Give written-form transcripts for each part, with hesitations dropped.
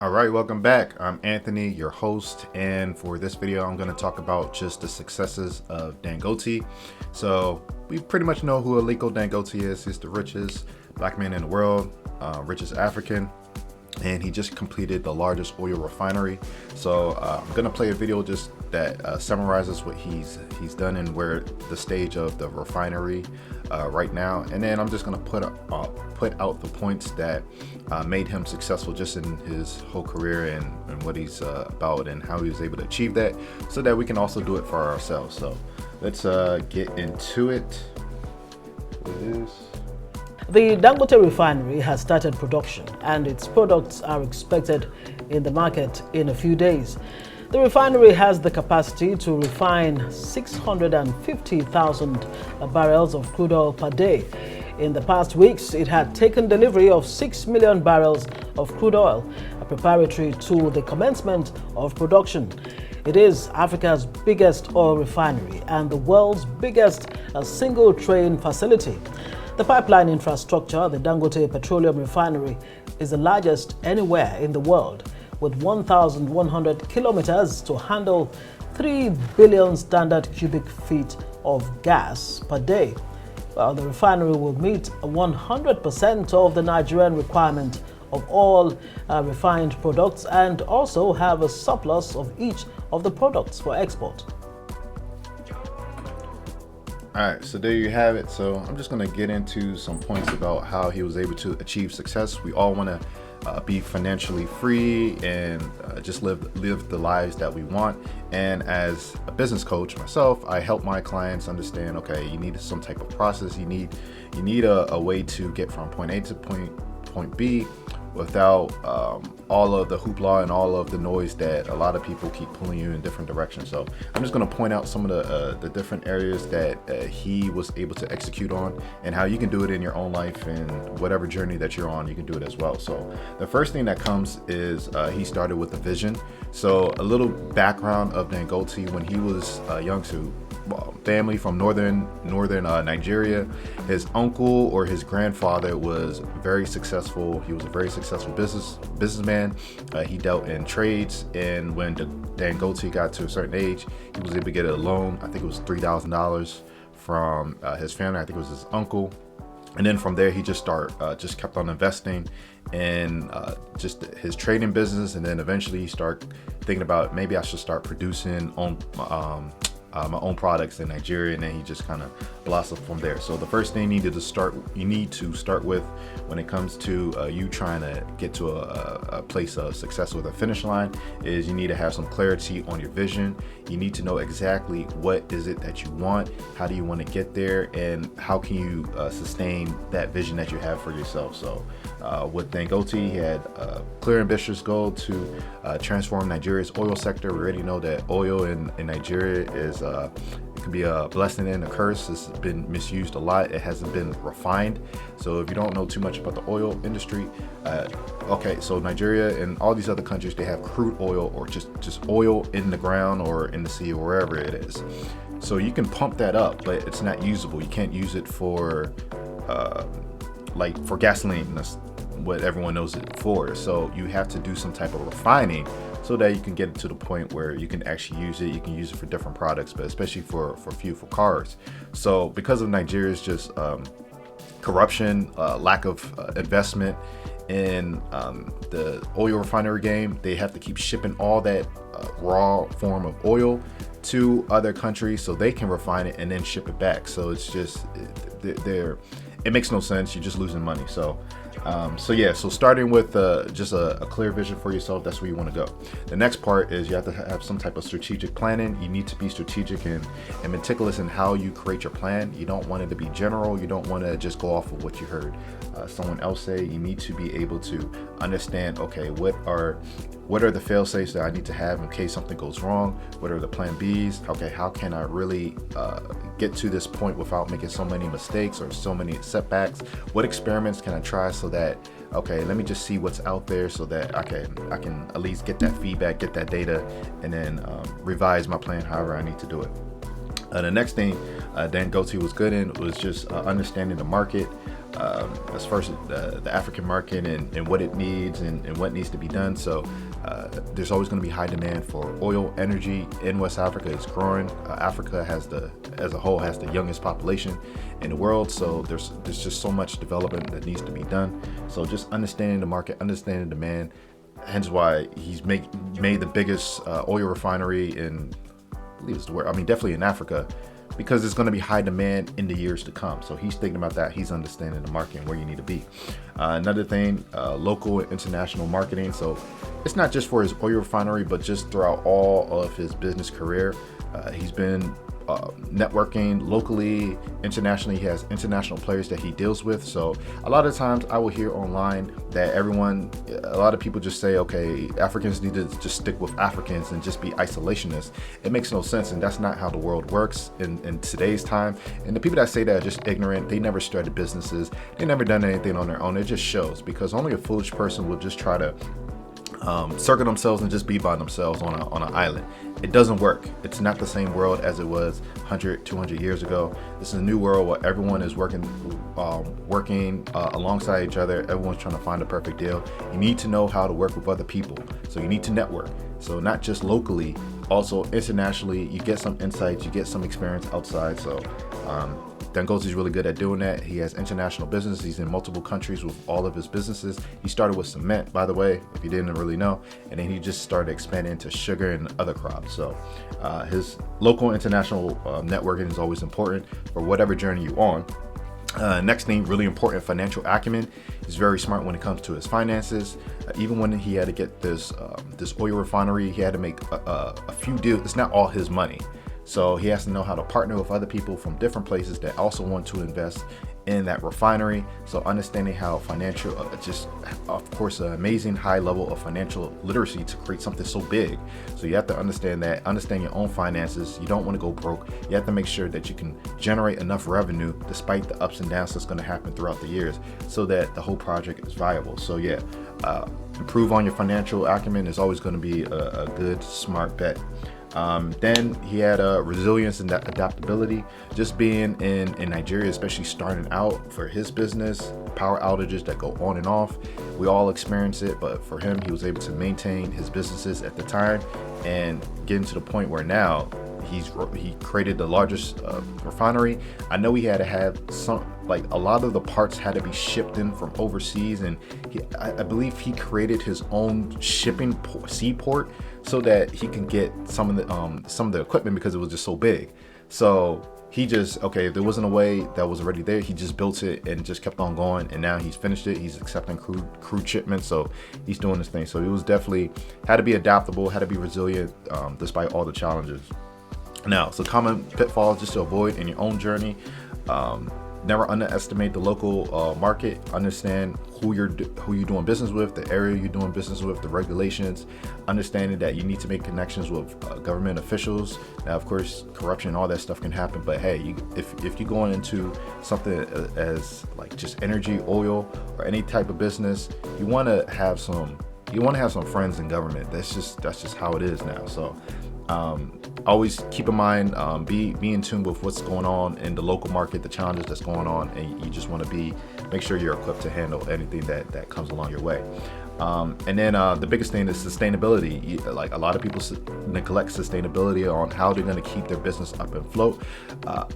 All right, welcome back. I'm Anthony, your host, and for this video, I'm going to talk about just the successes of Dangote. So we pretty much know who Aliko Dangote is. He's the richest black man in the world, richest African, and he just completed the largest oil refinery. So I'm going to play a video just that summarizes what he's done and where the stage of the refinery right now, and then I'm just going to put out the points that made him successful just in his whole career and what he's about and how he was able to achieve that, so that we can also do it for ourselves. So let's get into it. The Dangote refinery has started production and its products are expected in the market in a few days. The refinery has the capacity to refine 650,000 barrels of crude oil per day. In the past weeks, it had taken delivery of 6 million barrels of crude oil, preparatory to the commencement of production. It is Africa's biggest oil refinery and the world's biggest single train facility. The pipeline infrastructure, the Dangote Petroleum Refinery, is the largest anywhere in the world, with 1,100 kilometers to handle 3 billion standard cubic feet of gas per day. Well, the refinery will meet 100% of the Nigerian requirement of all refined products and also have a surplus of each of the products for export. All right, so there you have it. So I'm just going to get into some points about how he was able to achieve success. We all want to be financially free and just live the lives that we want. And as a business coach myself, I help my clients understand, okay, you need some type of process. You need a way to get from point A to point B without all of the hoopla and all of the noise that a lot of people keep pulling you in different directions. So I'm just going to point out some of the different areas that he was able to execute on and how you can do it in your own life, and whatever journey that you're on, you can do it as well. So the first thing that comes is he started with a vision. So a little background of Dangote: when he was young, to family from northern Nigeria. His uncle or his grandfather was very successful. He was a very successful businessman. He dealt in trades, and when Dangote got to a certain age, he was able to get a loan. I think it was $3,000 from his family. I think it was his uncle. And then from there, he just kept on investing in just his trading business. And then eventually he started thinking about, maybe I should start producing my own products in Nigeria, and then he just kind of blossomed from there. So the first thing you need to start with when it comes to you trying to get to a place of success with a finish line is you need to have some clarity on your vision. You need to know exactly what is it that you want, how do you want to get there, and how can you sustain that vision that you have for yourself. So with Dangote, he had a clear, ambitious goal to transform Nigeria's oil sector. We already know that oil in Nigeria is it can be a blessing and a curse. It's been misused a lot. It hasn't been refined. So if you don't know too much about the oil industry, okay, so Nigeria and all these other countries, they have crude oil or just oil in the ground or in the sea or wherever it is. So you can pump that up, but it's not usable. You can't use it for like for gasoline. That's what everyone knows it for. So you have to do some type of refining so that you can get it to the point where you can actually use it. You can use it for different products, but especially for fuel for cars. So because of Nigeria's just corruption, lack of investment in the oil refinery game, they have to keep shipping all that raw form of oil to other countries so they can refine it and then ship it back. So it's just it makes no sense. You're just losing money. So starting with just a clear vision for yourself, that's where you want to go. The next part is you have to have some type of strategic planning. You need to be strategic and meticulous in how you create your plan. You don't want it to be general. You don't want to just go off of what you heard someone else say. You need to be able to understand, okay, what are the fail safes that I need to have in case something goes wrong? What are the plan Bs? Okay, how can I really get to this point without making so many mistakes or so many setbacks? What experiments can I try so that, okay, let me just see what's out there so that I can at least get that feedback, get that data, and then revise my plan however I need to do it. The next thing Dangote was good in was just understanding the market. as far as the African market and what it needs and what needs to be done. So there's always going to be high demand for oil, energy in West Africa. It's growing. Africa as a whole has the youngest population in the world. So there's just so much development that needs to be done. So just understanding the market, understanding demand, hence why he's made the biggest oil refinery in, I believe it's the word, I mean, definitely in Africa, because it's going to be high demand in the years to come. So he's thinking about that. He's understanding the market and where you need to be. Another thing, local and international marketing. So it's not just for his oil refinery, but just throughout all of his business career. He's been networking locally, internationally. He has international players that he deals with. So a lot of times I will hear online that a lot of people just say, okay, Africans need to just stick with Africans and just be isolationists. It makes no sense, and that's not how the world works in today's time. And the people that say that are just ignorant. They never started businesses. They never done anything on their own. It just shows, because only a foolish person will just try to circle themselves and just be by themselves on an island. It doesn't work. It's not the same world as it was 100, 200 years ago. This is a new world where everyone is working alongside each other. Everyone's trying to find a perfect deal. You need to know how to work with other people. So you need to network. So not just locally, also internationally, you get some insights, you get some experience outside. So Dangote is really good at doing that. He has international business. He's in multiple countries with all of his businesses. He started with cement, by the way, if you didn't really know, and then he just started expanding into sugar and other crops. So his local and international networking is always important for whatever journey you're on. Next thing, really important, financial acumen. He's very smart when it comes to his finances. Even when he had to get this oil refinery, he had to make a few deals. It's not all his money. So he has to know how to partner with other people from different places that also want to invest in that refinery. So understanding how financial, just of course, an amazing high level of financial literacy to create something so big. So you have to understand that, understand your own finances. You don't want to go broke. You have to make sure that you can generate enough revenue despite the ups and downs that's going to happen throughout the years, so that the whole project is viable. So yeah, improve on your financial acumen is always going to be a good, smart bet. Then he had resilience and adaptability. Just being in Nigeria, especially starting out for his business, power outages that go on and off. We all experience it, but for him, he was able to maintain his businesses at the time and getting to the point where now he created the largest refinery. I know he had to have a lot of the parts had to be shipped in from overseas, and I believe he created his own shipping seaport so that he can get some of the equipment, because it was just so big. So he just, if there wasn't a way that was already there, he just built it and just kept on going, and now he's finished it. He's accepting crude shipments, so he's doing this thing. So he was definitely had to be adaptable, had to be resilient despite all the challenges. Now, so common pitfalls just to avoid in your own journey. Never underestimate the local market. Understand who you're doing business with, the area you're doing business with, the regulations. Understanding that you need to make connections with government officials. Now, of course, corruption and all that stuff can happen, but hey, if you're going into something as like just energy, oil, or any type of business, you want to have some friends in government. That's just how it is now. So always keep in mind, be in tune with what's going on in the local market, the challenges that's going on, and you just want to make sure you're equipped to handle anything that comes along your way. And then the biggest thing is sustainability. Like a lot of people neglect sustainability on how they're going to keep their business up and float.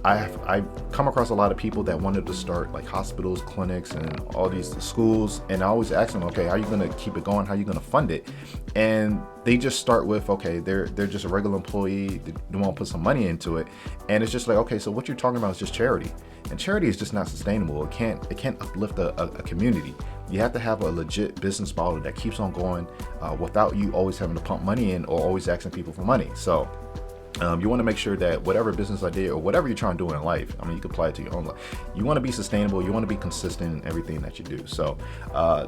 I've come across a lot of people that wanted to start like hospitals, clinics, and all these schools, and I always ask them, okay, how are you going to keep it going? How are you going to fund it? And they just start with, okay, they're just a regular employee. They want to put some money into it, and it's just like, okay, so what you're talking about is just charity, and charity is just not sustainable. It can't uplift a community. You have to have a legit business model that keeps on going without you always having to pump money in or always asking people for money. So you want to make sure that whatever business idea or whatever you're trying to do in life, I mean, you can apply it to your own life. You want to be sustainable. You want to be consistent in everything that you do. So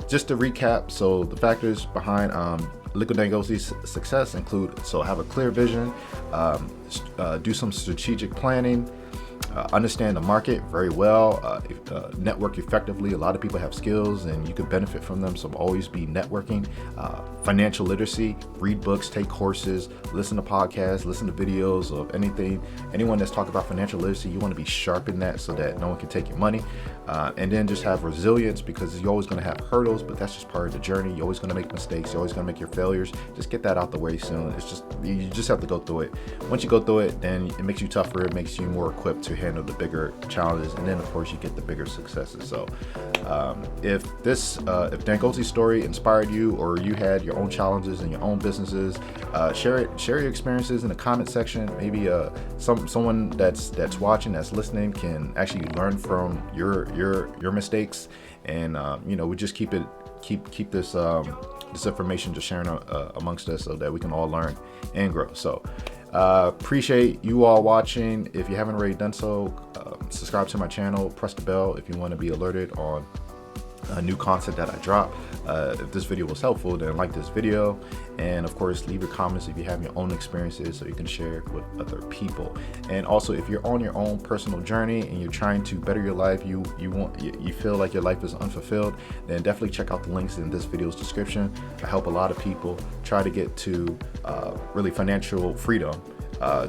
just to recap, so the factors behind Aliko Dangote's success include, so have a clear vision, do some strategic planning, understand the market very well, network effectively. A lot of people have skills and you could benefit from them, so always be networking. Financial literacy, read books, take courses, listen to podcasts, listen to videos of anyone that's talking about financial literacy. You want to be sharp in that so that no one can take your money. And then just have resilience, because you're always going to have hurdles, but that's just part of the journey. You're always going to make mistakes. You're always going to make your failures. Just get that out the way soon. You just have to go through it. Once you go through it, then it makes you tougher. It makes you more equipped to handle the bigger challenges. And then of course you get the bigger successes. So if Dangote's story inspired you, or you had your own challenges in your own businesses, share your experiences in the comment section. Maybe someone that's watching, that's listening, can actually learn from your mistakes. And we just keep this information just sharing amongst us so that we can all learn and grow. So appreciate you all watching. If you haven't already done so, subscribe to my channel, press the bell if you want to be alerted on new content that I drop. If this video was helpful, then like this video, and of course leave your comments if you have your own experiences so you can share it with other people. And also, if you're on your own personal journey and you're trying to better your life, you feel like your life is unfulfilled, then definitely check out the links in this video's description. I help a lot of people try to get to really financial freedom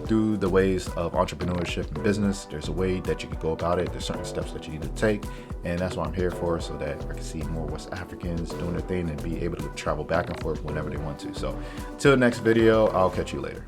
through the ways of entrepreneurship and business. There's a way that you can go about it. There's certain steps that you need to take, and that's what I'm here for, so that I can see more West Africans doing their thing and be able to travel back and forth whenever they want to. So till the next video, I'll catch you later.